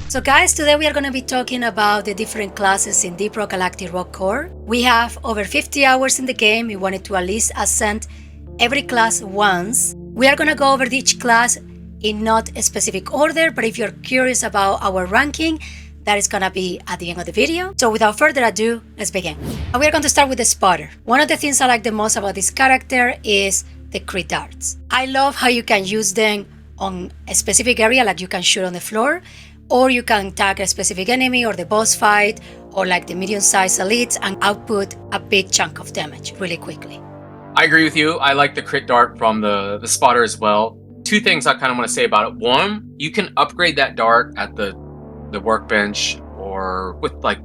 So guys, today we are going to be talking about the different classes in Deep Rock Galactic Rock Core. We have over 50 hours in the game. We wanted to at least ascend every class once. We are going to go over each class in not a specific order, but if you're curious about our ranking, that is going to be at the end of the video. So without further ado, let's begin. And we are going to start with the spotter. One of the things I like the most about this character is the crit darts. I love how you can use them on a specific area, like you can shoot on the floor, or you can tag a specific enemy or the boss fight, or like the medium-sized elites, and output a big chunk of damage really quickly. I agree with you. I like the crit dart from the spotter as well. Two things I kind of want to say about it. One, you can upgrade that dart at the workbench or with like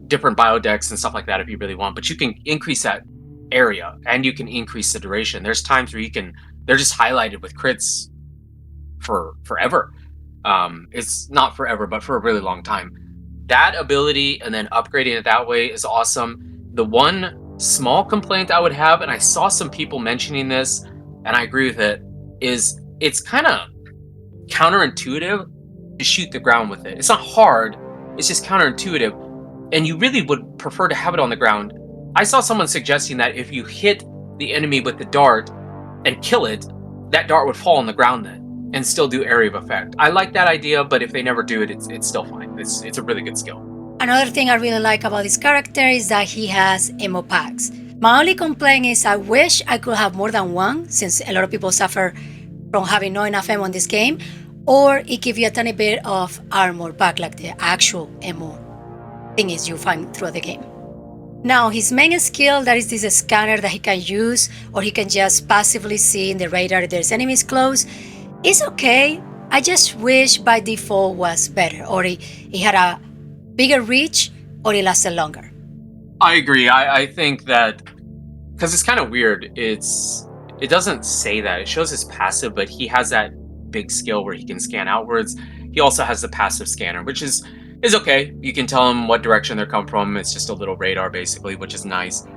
different biodecks and stuff like that if you really want, but you can increase that area and you can increase the duration. There's times where they're just highlighted with crits for forever. It's not forever, but for a really long time. That ability and then upgrading it that way is awesome. The one small complaint I would have, and I saw some people mentioning this, and I agree with it, is it's kind of counterintuitive to shoot the ground with it. It's not hard, it's just counterintuitive, and you really would prefer to have it on the ground. I saw someone suggesting that if you hit the enemy with the dart and kill it, that dart would fall on the ground then and still do area of effect. I like that idea, but if they never do it, it's still fine. It's a really good skill. Another thing I really like about this character is that he has ammo packs. My only complaint is I wish I could have more than one, since a lot of people suffer from having not enough ammo in this game, or it gives you a tiny bit of armor back, like the actual ammo thingies you find throughout the game. Now, his main skill, that is this scanner that he can use, or he can just passively see in the radar if there's enemies close, is okay. I just wish by default was better, or he had a bigger reach, or it lasted longer. I agree. I think that, because it's kind of weird, it doesn't say that. It shows his passive, but he has that big skill where he can scan outwards. He also has the passive scanner, which is okay. You can tell him what direction they're come from. It's just a little radar, basically, which is nice.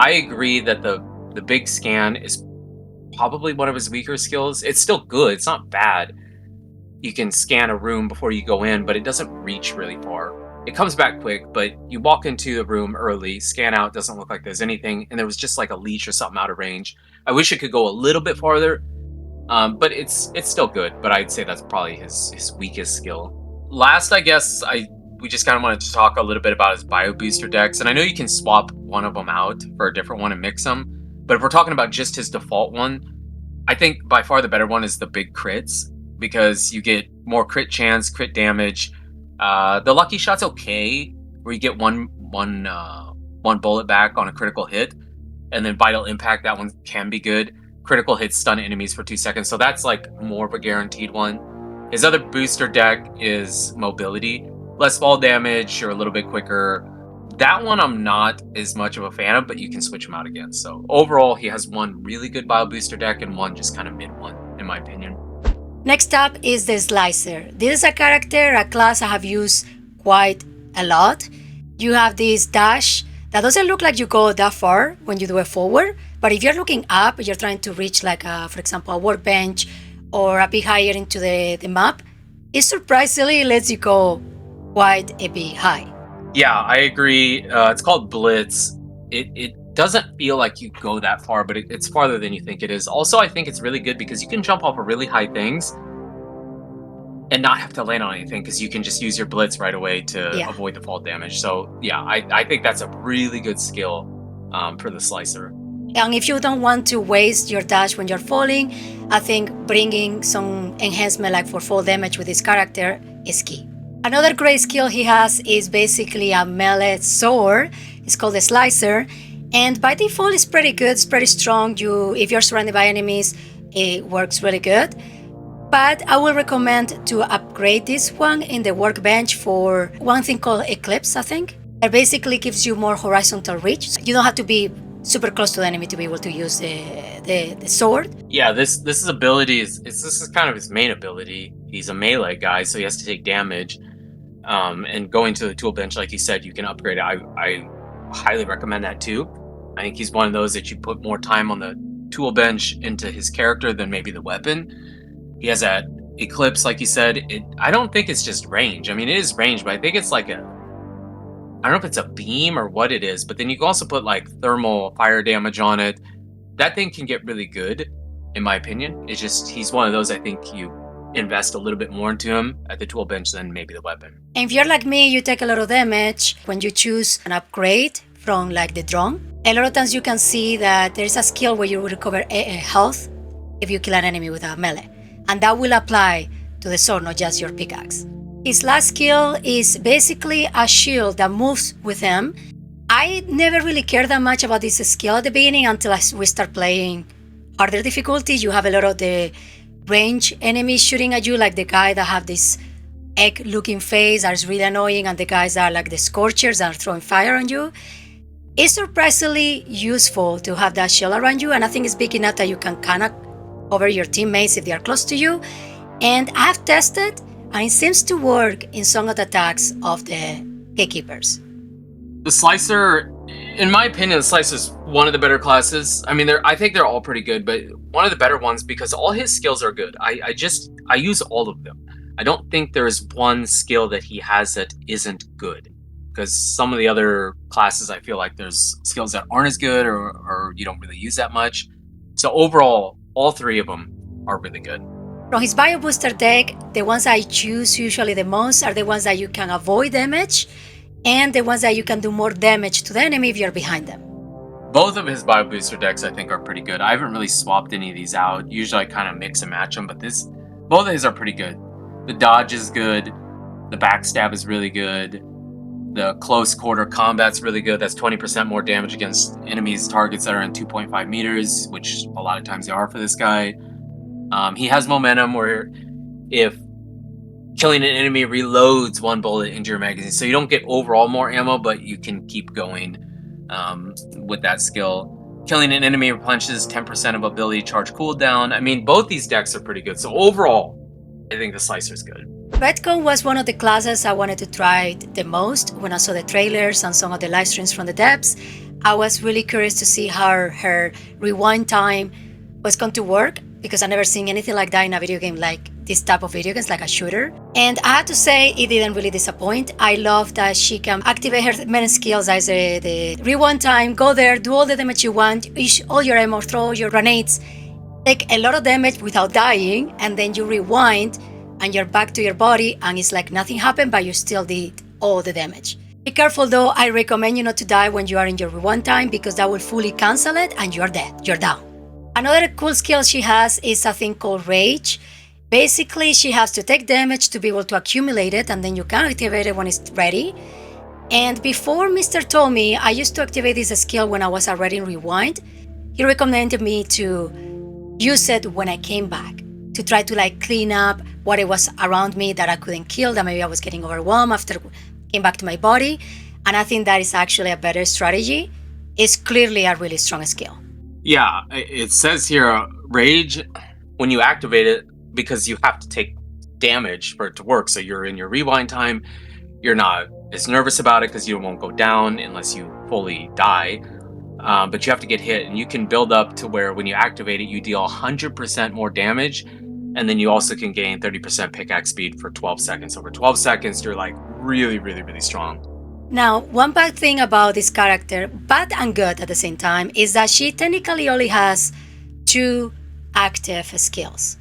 I agree that the big scan is probably one of his weaker skills. It's still good. It's not bad. You can scan a room before you go in, but it doesn't reach really far. It comes back quick, but you walk into the room early, scan out, doesn't look like there's anything, and there was just like a leech or something out of range. I wish it could go a little bit farther, but it's still good, but I'd say that's probably his weakest skill. Last, I guess, we just kind of wanted to talk a little bit about his bio booster decks, and I know you can swap one of them out for a different one and mix them, but if we're talking about just his default one, I think by far the better one is the big crits, because you get more crit chance, crit damage. The lucky shot's okay, where you get one bullet back on a critical hit, and then vital impact, that one can be good. Critical hits stun enemies for 2 seconds, so that's like more of a guaranteed one. His other booster deck is mobility, less fall damage, you're a little bit quicker. That one I'm not as much of a fan of, but you can switch him out again. So overall, he has one really good bio booster deck and one just kind of mid one, in my opinion. Next up is the Slicer. This is a character, a class I have used quite a lot. You have this dash that doesn't look like you go that far when you do it forward, but if you're looking up, you're trying to reach like, for example, a workbench or a bit higher into the map, it surprisingly lets you go quite a bit high. Yeah, I agree. It's called Blitz. It doesn't feel like you go that far, but it's farther than you think it is. Also, I think it's really good because you can jump off of really high things and not have to land on anything, because you can just use your Blitz right away to avoid the fall damage. So yeah, I think that's a really good skill for the Slicer. And if you don't want to waste your dash when you're falling, I think bringing some enhancement like for fall damage with this character is key. Another great skill he has is basically a melee sword. It's called the Slicer, and by default it's pretty good, it's pretty strong. If you're surrounded by enemies, it works really good. But I will recommend to upgrade this one in the workbench for one thing called Eclipse, I think. It basically gives you more horizontal reach. You don't have to be super close to the enemy to be able to use the sword. Yeah, this ability this is kind of his main ability. He's a melee guy, so he has to take damage. And going to the tool bench, like you said, you can upgrade it. I highly recommend that too. I think he's one of those that you put more time on the tool bench into his character than maybe the weapon. He has that Eclipse, like you said, I don't think it's just range. I mean, it is range, but I think it's like I don't know if it's a beam or what it is, but then you can also put like thermal fire damage on it. That thing can get really good, in my opinion. It's just, he's one of those, I think you invest a little bit more into him at the tool bench than maybe the weapon. And if you're like me, you take a lot of damage when you choose an upgrade from like the drone. A lot of times you can see that there's a skill where you will recover health if you kill an enemy with a melee. And that will apply to the sword, not just your pickaxe. His last skill is basically a shield that moves with him. I never really cared that much about this skill at the beginning until we start playing harder difficulty. You have a lot of the range enemies shooting at you, like the guy that have this egg-looking face that is really annoying, and the guys that are like the scorchers that are throwing fire on you. It's surprisingly useful to have that shield around you, and I think it's big enough that you can kind of cover your teammates if they are close to you. And I have tested, and it seems to work in some of the attacks of the gatekeepers. The Slicer, in my opinion, the Slicer is one of the better classes. I mean, I think they're all pretty good, but one of the better ones because all his skills are good. I use all of them. I don't think there's one skill that he has that isn't good. Because some of the other classes, I feel like there's skills that aren't as good or you don't really use that much. So overall, all three of them are really good. From his Bio Booster deck, the ones I choose usually the most are the ones that you can avoid damage and the ones that you can do more damage to the enemy if you're behind them. Both of his Bio Booster decks, I think, are pretty good. I haven't really swapped any of these out. Usually I kind of mix and match them, but both of his are pretty good. The dodge is good. The backstab is really good. The close quarter combat's really good. That's 20% more damage against enemies' targets that are in 2.5 meters, which a lot of times they are for this guy. He has momentum where if killing an enemy reloads one bullet into your magazine, so you don't get overall more ammo, but you can keep going with that skill. Killing an enemy replenishes 10% of ability charge cooldown. I mean, both these decks are pretty good. So overall, I think the Slicer's good. Redcon was one of the classes I wanted to try the most when I saw the trailers and some of the live streams from the depths. I was really curious to see how her rewind time was going to work because I've never seen anything like that in a video game, like this type of video games, like a shooter. And I have to say, it didn't really disappoint. I love that she can activate her main skills as the rewind time, go there, do all the damage you want, use all your ammo, throw your grenades, take a lot of damage without dying, and then you rewind and you're back to your body and it's like nothing happened, but you still did all the damage. Be careful though, I recommend you not to die when you are in your rewind time because that will fully cancel it and you're dead, you're down. Another cool skill she has is a thing called Rage. Basically, she has to take damage to be able to accumulate it and then you can activate it when it's ready. And before Mr. told me, I used to activate this skill when I was already in rewind. He recommended me to use it when I came back, to try to like clean up what it was around me that I couldn't kill, that maybe I was getting overwhelmed after I came back to my body. And I think that is actually a better strategy. It's clearly a really strong skill. Yeah, it says here, Rage, when you activate it, because you have to take damage for it to work. So you're in your rewind time, you're not as nervous about it because you won't go down unless you fully die. But you have to get hit, and you can build up to where when you activate it, you deal 100% more damage. And then you also can gain 30% pickaxe speed for 12 seconds. Over 12 seconds, you're like really, really, really strong. Now, one bad thing about this character, bad and good at the same time, is that she technically only has 2 active skills.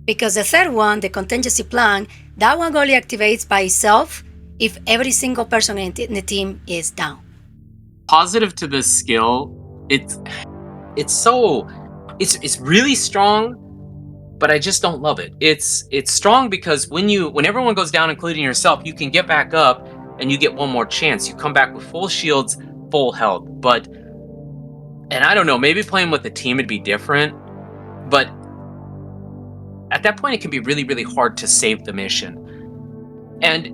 Because the third one, the contingency plan, that one only activates by itself if every single person in the team is down. Positive to this skill, it's really strong, but I just don't love it. It's strong because when everyone goes down, including yourself, you can get back up and you get one more chance. You come back with full shields, full health. And I don't know, maybe playing with a team would be different, but at that point it can be really, really hard to save the mission. And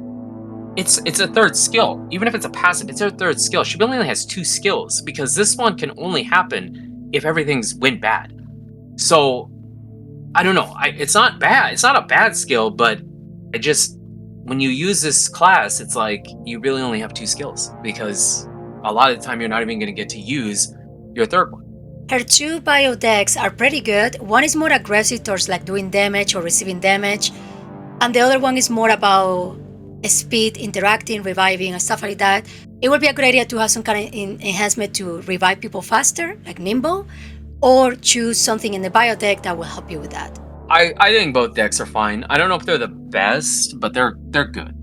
it's a third skill. Even if it's a passive, it's her third skill. She only has 2 skills because this one can only happen if everything's went bad. So I don't know. It's not bad. It's not a bad skill, but when you use this class, it's like you really only have 2 skills because a lot of the time you're not even going to get to use your third one. Her 2 bio decks are pretty good. One is more aggressive towards like doing damage or receiving damage. And the other one is more about speed, interacting, reviving, and stuff like that. It would be a good idea to have some kind of enhancement to revive people faster, like nimble, or choose something in the bio deck that will help you with that. I think both decks are fine. I don't know if they're the best, but they're good.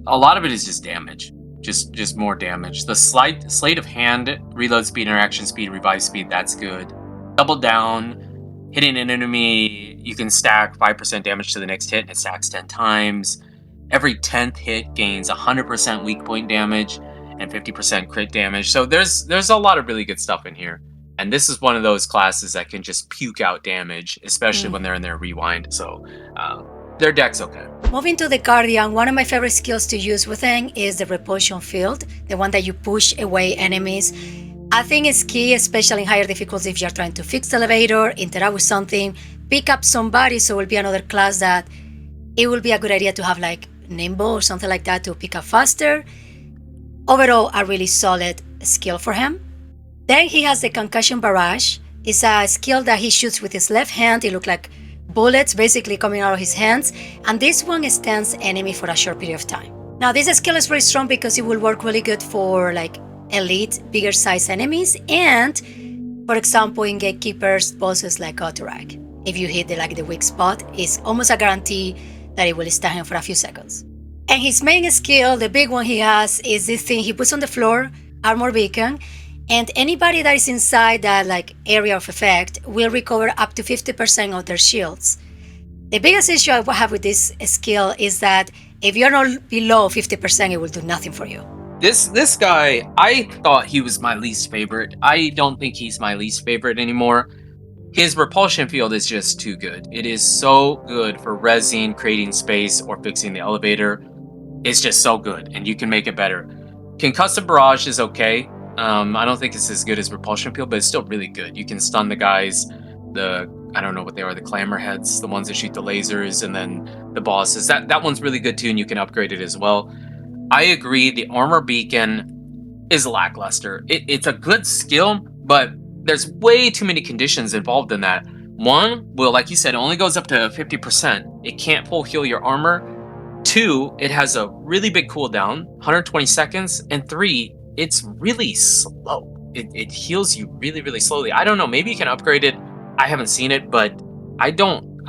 A lot of it is just damage. Just more damage. The sleight of hand, reload speed, interaction speed, revive speed, that's good. Double down, hitting an enemy, you can stack 5% damage to the next hit, and it stacks 10 times. Every 10th hit gains 100% weak point damage and 50% crit damage. So there's a lot of really good stuff in here. And this is one of those classes that can just puke out damage, especially when they're in their rewind. So their deck's okay. Moving to the Guardian, one of my favorite skills to use with him is the repulsion field, the one that you push away enemies. I think it's key, especially in higher difficulties if you're trying to fix the elevator, interact with something, pick up somebody, so it will be another class that it will be a good idea to have like nimble or something like that to pick up faster. Overall, a really solid skill for him. Then he has the concussion barrage. It's a skill that he shoots with his left hand. It looks like bullets basically coming out of his hands, and this one stuns enemy for a short period of time. Now this skill is very strong because it will work really good for like elite, bigger size enemies, and for example in gatekeepers, bosses like Gotorak. If you hit the weak spot, it's almost a guarantee that it will stun him for a few seconds. And his main skill, the big one he has, is this thing he puts on the floor, armor beacon, and anybody that is inside that like area of effect will recover up to 50% of their shields. The biggest issue I have with this skill is that if you're not below 50%, it will do nothing for you. This guy, I thought he was my least favorite. I don't think he's my least favorite anymore. His repulsion field is just too good. It is so good for rezzing, creating space, or fixing the elevator. It's just so good, and you can make it better. Concussive barrage is okay. I don't think it's as good as repulsion field, but it's still really good. You can stun the guys, I don't know what they are, the clamor heads, the ones that shoot the lasers, and then the bosses. That one's really good too, and you can upgrade it as well. I agree, the armor beacon is lackluster. It's a good skill, but there's way too many conditions involved in that. One, well, like you said, it only goes up to 50%. It can't full heal your armor. Two, it has a really big cooldown, 120 seconds. And three, it's really slow. It heals you really, really slowly. I don't know, maybe you can upgrade it. I haven't seen it, but I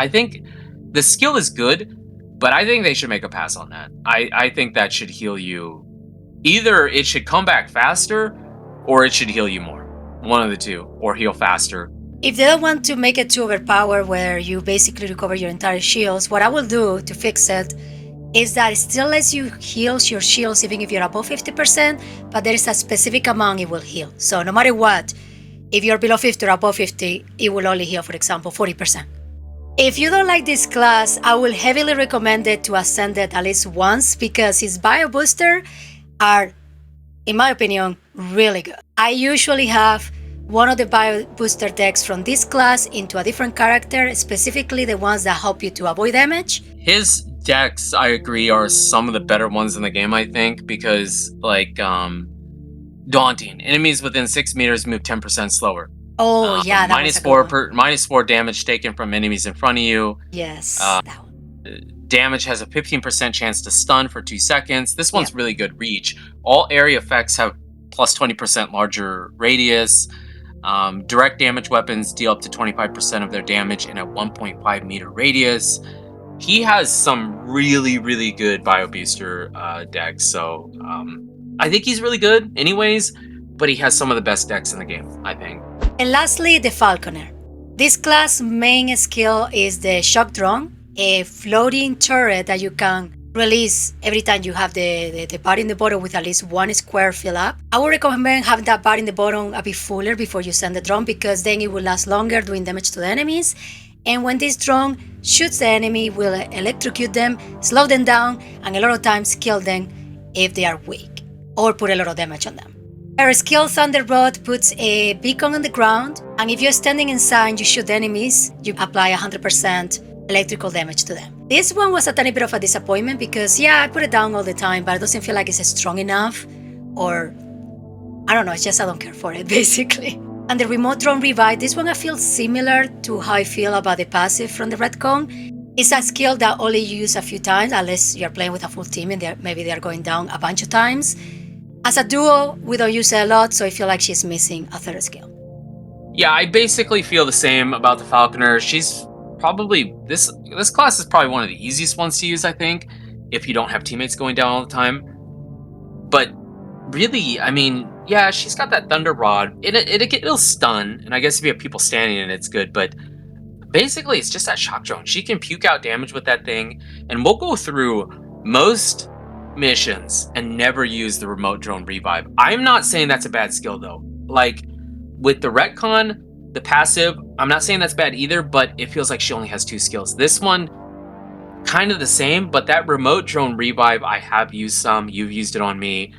think the skill is good, but I think they should make a pass on that. I think that should heal you. Either it should come back faster, or it should heal you more. One of the two, or heal faster. If they don't want to make it too overpowered where you basically recover your entire shields, what I will do to fix it is that it still lets you heal your shields even if you're above 50%, but there is a specific amount it will heal. So no matter what, if you're below 50 or above 50, it will only heal, for example, 40%. If you don't like this class, I will heavily recommend it to ascend it at least once because his bio booster are, in my opinion, really good. I usually have one of the bio booster decks from this class into a different character, specifically the ones that help you to avoid damage. His decks, I agree, are some of the better ones in the game, I think, because like daunting. Enemies within 6 meters move 10% slower. Oh yeah, that minus minus 4 damage taken from enemies in front of you. Yes, that one. Damage has a 15% chance to stun for 2 seconds. This one's really good reach. All area effects have plus 20% larger radius. Direct damage weapons deal up to 25% of their damage in a 1.5 meter radius. He has some really, really good bio booster decks. So I think he's really good anyways, but he has some of the best decks in the game, I think. And lastly, the Falconer. This class' main skill is the shock drone, a floating turret that you can release every time you have the bar in the bottom with at least one square fill up. I would recommend having that bar in the bottom a bit fuller before you send the drone because then it will last longer doing damage to the enemies. And when this drone shoots the enemy, it will electrocute them, slow them down, and a lot of times kill them if they are weak or put a lot of damage on them. Her skill Thunderbolt puts a beacon on the ground, and if you're standing inside, you shoot the enemies, you apply 100% electrical damage to them. This one was a tiny bit of a disappointment because, yeah, I put it down all the time, but it doesn't feel like it's strong enough, or I don't know, it's just I don't care for it, basically. And the remote drone revive, this one I feel similar to how I feel about the passive from the Redcon. It's a skill that only you use a few times, unless you're playing with a full team and maybe they're going down a bunch of times. As a duo, we don't use it a lot, so I feel like she's missing a third skill. Yeah, I basically feel the same about the Falconer. She's probably this class is probably one of the easiest ones to use, I think, if you don't have teammates going down all the time. But really, I mean, yeah, she's got that Thunder Rod. It'll stun, and I guess if you have people standing in it, it's good. But basically, it's just that shock drone. She can puke out damage with that thing, and we'll go through most missions and never use the remote drone revive. I'm not saying that's a bad skill though. Like with the retcon, the passive, I'm not saying that's bad either, but it feels like she only has 2 skills. This one, kind of the same, but that remote drone revive, I have used some. You've used it on me.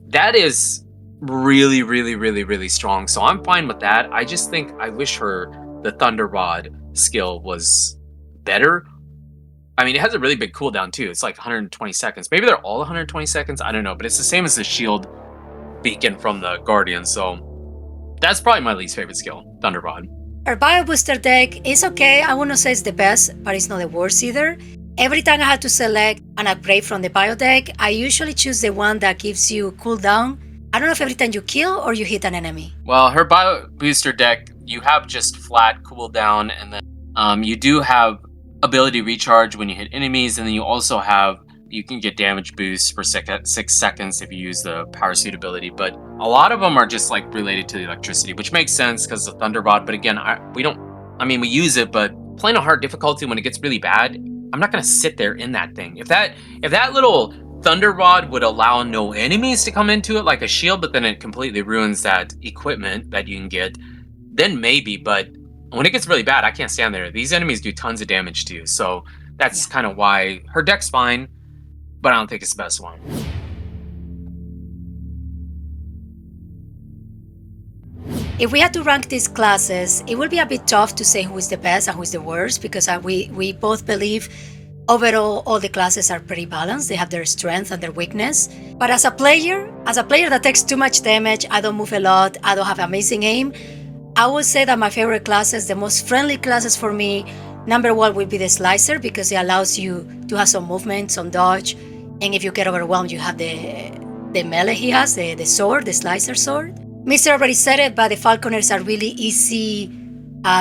That is really, really, really, really strong. So I'm fine with that. I just think I wish the Thunder Rod skill was better. I mean, it has a really big cooldown too. It's like 120 seconds. Maybe they're all 120 seconds. I don't know, but it's the same as the shield beacon from the Guardian. So that's probably my least favorite skill, Thunder Rod. Her Bio Booster deck is okay. I wouldn't say it's the best, but it's not the worst either. Every time I had to select an upgrade from the Bio deck, I usually choose the one that gives you cooldown. I don't know if every time you kill or you hit an enemy. Well, her Bio Booster deck, you have just flat cooldown, and then you do have ability recharge when you hit enemies, and then you can get damage boosts for 6 seconds if you use the power suit ability, but a lot of them are just like related to the electricity, which makes sense because of Thunder Rod. But again, we use it, but playing a hard difficulty when it gets really bad, I'm not gonna sit there in that thing. If that little Thunder Rod would allow no enemies to come into it like a shield, but then it completely ruins that equipment that you can get, then maybe. But when it gets really bad, I can't stand there. These enemies do tons of damage to you, so that's kind of why her deck's fine, but I don't think it's the best one. If we had to rank these classes, it would be a bit tough to say who is the best and who is the worst, because we both believe overall all the classes are pretty balanced. They have their strength and their weakness. But as a player that takes too much damage, I don't move a lot, I don't have amazing aim, I would say that my favorite classes, the most friendly classes for me, number 1 would be the Slicer, because it allows you to have some movement, some dodge, and if you get overwhelmed, you have the melee he has, the sword, the Slicer sword. Mr. already said it, but the Falconers are really easy,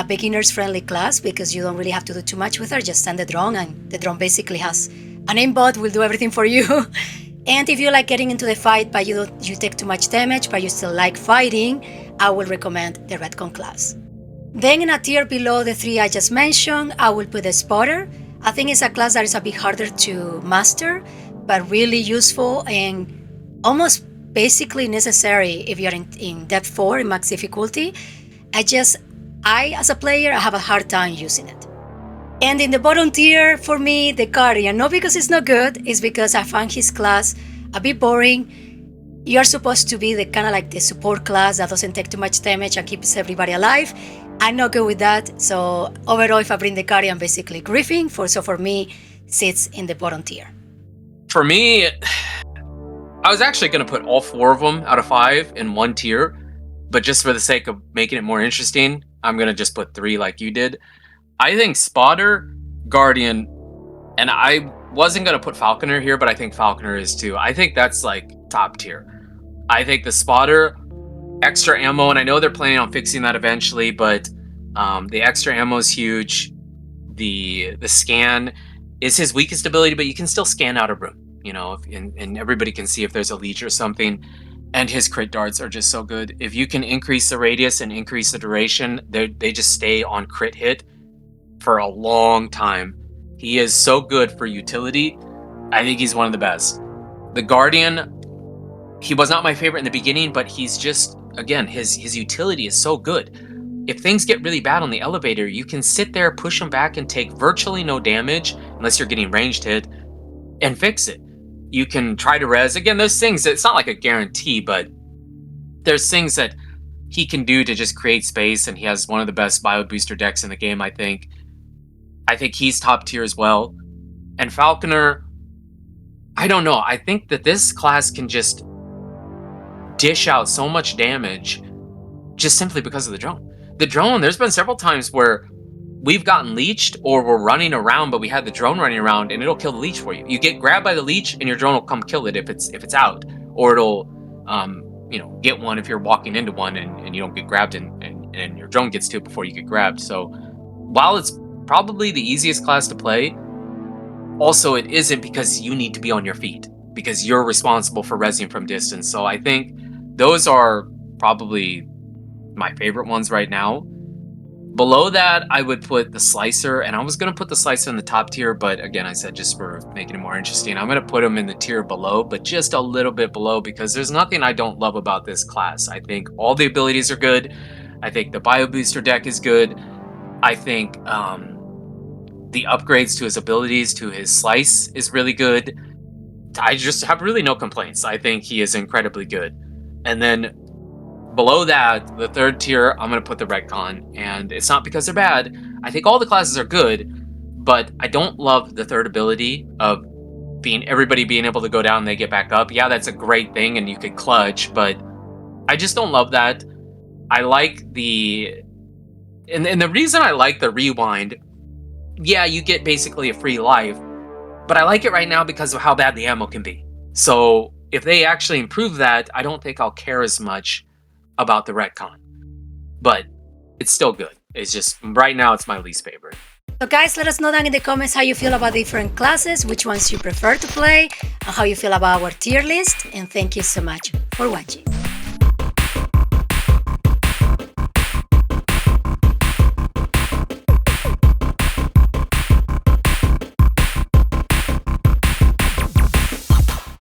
beginners-friendly class, because you don't really have to do too much with her. Just send the drone, and the drone basically has an aimbot, will do everything for you. And if you like getting into the fight, but you take too much damage, but you still like fighting, I will recommend the Redcon class. Then in a tier below the 3 I just mentioned, I will put the Spotter. I think it's a class that is a bit harder to master, but really useful and almost basically necessary if you're in depth 4 in max difficulty. I as a player, I have a hard time using it. And in the bottom tier, for me, the Guardian, not because it's not good, it's because I find his class a bit boring. You're supposed to be the kind of like the support class that doesn't take too much damage and keeps everybody alive. I'm not good with that, so overall, if I bring the Guardian, basically Griffin, so for me, sits in the bottom tier. For me, I was actually going to put all 4 of them out of 5 in one tier, but just for the sake of making it more interesting, I'm going to just put 3 like you did. I think Spotter, Guardian, and I wasn't going to put Falconer here, but I think Falconer is too. I think that's like top tier. I think the Spotter, extra ammo, and I know they're planning on fixing that eventually, but the extra ammo is huge. The scan is his weakest ability, but you can still scan out a room, and everybody can see if there's a leech or something. And his crit darts are just so good. If you can increase the radius and increase the duration, they just stay on crit hit for a long time. He is so good for utility. I think he's one of the best. The Guardian, he was not my favorite in the beginning, but he's just, again, his utility is so good. If things get really bad on the elevator, you can sit there, push him back, and take virtually no damage, unless you're getting ranged hit, and fix it. You can try to res. Again, there's things, it's not like a guarantee, but there's things that he can do to just create space, and he has one of the best bio booster decks in the game, I think. I think he's top tier as well. And Falconer, I don't know. I think that this class can just dish out so much damage just simply because of the drone. The drone, there's been several times where we've gotten leeched, or we're running around, but we had the drone running around, and it'll kill the leech for you. You get grabbed by the leech, and your drone will come kill it if it's out, or it'll get one if you're walking into one and you don't get grabbed, and your drone gets to it before you get grabbed. So while it's probably the easiest class to play, also it isn't, because you need to be on your feet, because you're responsible for rezzing from distance. So I think those are probably my favorite ones right now. Below that, I would put the Slicer, and I was going to put the Slicer in the top tier, but again, I said just for making it more interesting, I'm going to put him in the tier below, but just a little bit below, because there's nothing I don't love about this class. I think all the abilities are good. I think the Bio Booster deck is good. I think the upgrades to his abilities, to his Slice, is really good. I just have really no complaints. I think he is incredibly good. And then below that, the third tier, I'm going to put the Retcon, and it's not because they're bad. I think all the classes are good, but I don't love the third ability of everybody being able to go down and they get back up. Yeah, that's a great thing, and you could clutch, but I just don't love that. I like and the reason I like the Rewind, yeah, you get basically a free life, but I like it right now because of how bad the ammo can be. So if they actually improve that, I don't think I'll care as much about the Retcon, but it's still good. It's just right now it's my least favorite. So guys, let us know down in the comments how you feel about different classes, which ones you prefer to play, and how you feel about our tier list, and thank you so much for watching.